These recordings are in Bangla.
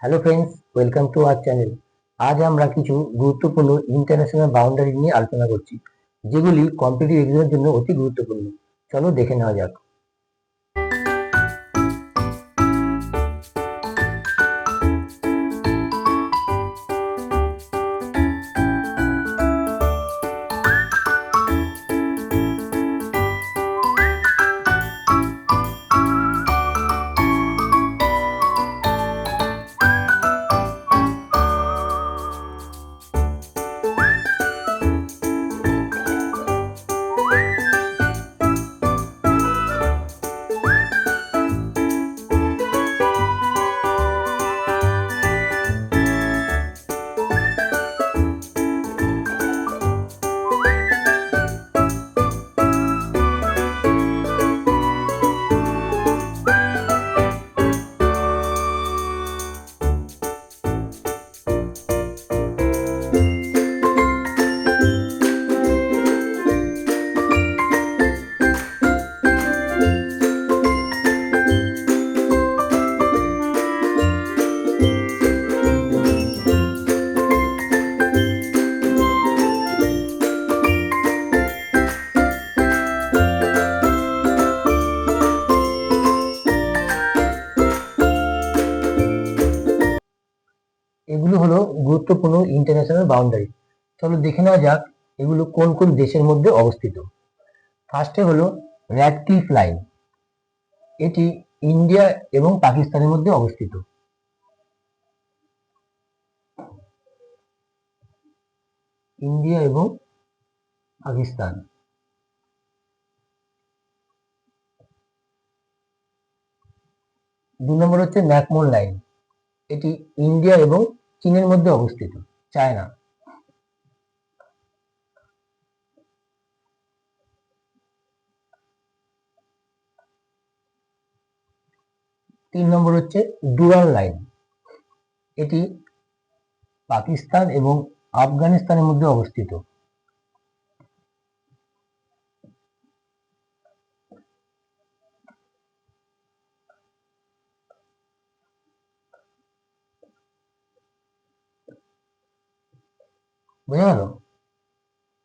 Hello friends, welcome to our channel. আজ আমরা কিছু গুরুত্বপূর্ণ ইন্টারন্যাশনাল বাউন্ডারি নিয়ে আলোচনা করছি, যেগুলি কম্পিটিটিভ এক্সামের জন্য অতি গুরুত্বপূর্ণ। চলো দেখে নেওয়া যাক। এগুলো হলো গুরুত্বপূর্ণ ইন্টারন্যাশনাল বাউন্ডারি। চলো দেখে নেওয়া যাক এগুলো কোন কোন দেশের মধ্যে অবস্থিত। ফার্স্টে হলো র্যাডক্লিফ লাইন। এটি ইন্ডিয়া এবং পাকিস্তানের মধ্যে অবস্থিত। ইন্ডিয়া এবং পাকিস্তান। 2 নম্বর হচ্ছে ম্যাকমোহন লাইন। এটি ইন্ডিয়া এবং চীনের মধ্যে অবস্থিত, চায়না। 3 নম্বর হচ্ছে ডুরাল লাইন। এটি পাকিস্তান এবং আফগানিস্তানের মধ্যে অবস্থিত।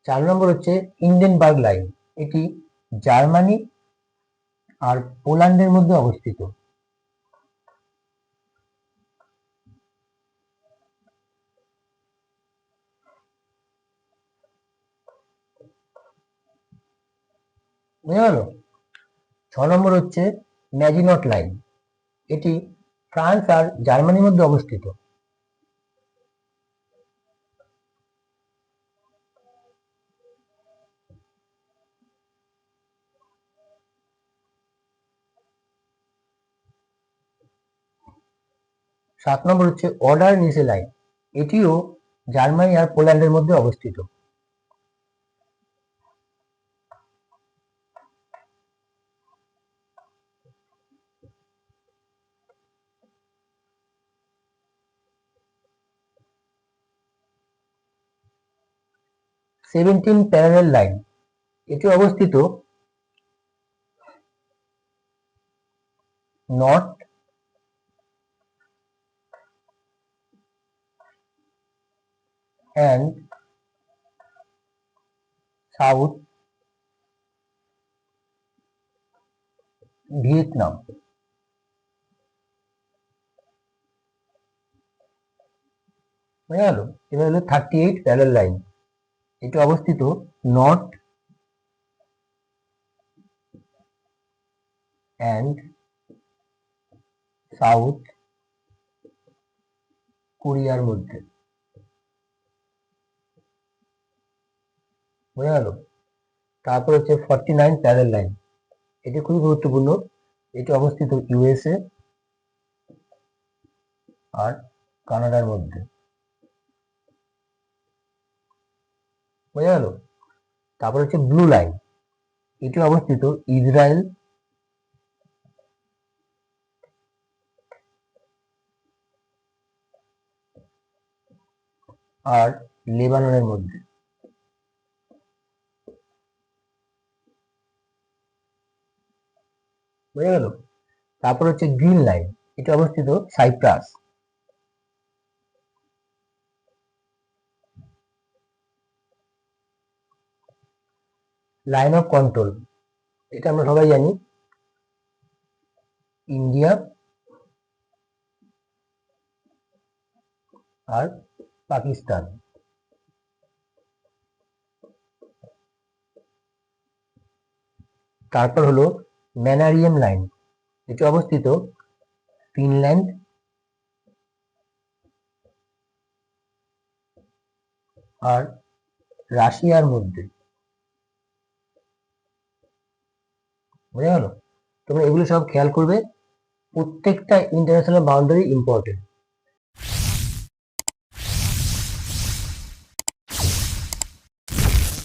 4 নম্বর হচ্ছে ইন্ডেনবার্গ লাইন। এটি জার্মানি আর পোল্যান্ডের মধ্যে অবস্থিত। 6 নম্বর হচ্ছে ম্যাজিনট লাইন। এটি ফ্রান্স আর জার্মানির মধ্যে অবস্থিত। 7 নম্বর হচ্ছে অর্ডার নিসে লাইন। এটিও জার্মানি আর পোল্যান্ডের মধ্যে অবস্থিত। 17 প্যারালাল লাইন। এটি অবস্থিত নর্থ অ্যান্ড সাউথ ভিয়েতনাম। বোঝা গেল? এবার হলো 38 প্যারালাল লাইন। এটি অবস্থিত নর্থ অ্যান্ড সাউথ কোরিয়ার মধ্যে। বোঝা গেল? তারপর হচ্ছে 49 প্যারালাল লাইন। এটি খুবই গুরুত্বপূর্ণ। এটি অবস্থিত ইউএসএ আর কানাডার মধ্যে। বোঝা গেল? তারপর হচ্ছে ব্লু লাইন। এটি অবস্থিত ইসরায়েল আর লেবাননের মধ্যে। বোঝা গেল? তারপর হচ্ছে গ্রিন লাইন। এটি অবস্থিত সাইপ্রাস। লাইন অফ কন্ট্রোল, এটা আমরা সবাই জানি, ইন্ডিয়া আর পাকিস্তান। তারপর হলো ম্যানারিয়াম লাইন, এটি অবস্থিত ফিনল্যান্ড আর রাশিয়ার মধ্যে। বোঝা গেল? তোমরা এগুলো সব খেয়াল করবে, প্রত্যেকটা ইন্টারন্যাশনাল বাউন্ডারি ইম্পর্টেন্ট।